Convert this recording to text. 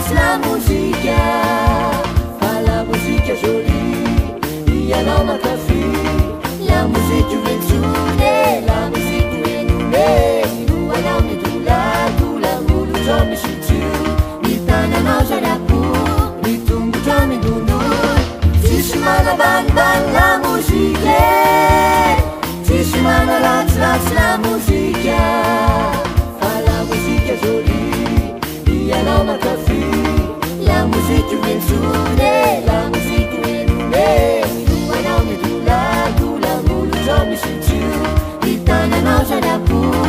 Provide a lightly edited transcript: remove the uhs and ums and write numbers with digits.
trace la musica, fa la musica jolie, il y a l'homme à café, la musique juventude, la musique renouvelée, nous allons et tout la moule, j'en me suis tu, mi tana nausea la pour, mi tumbu j'en me dundu, si si mana ban la musique, si si mana trace la musica, fa la musica jolie, il y a l'homme à café, la musique juventude, la musique renouvelée, nous allons et tout la moule, j'en me suis tu, mi tana nausea la pour.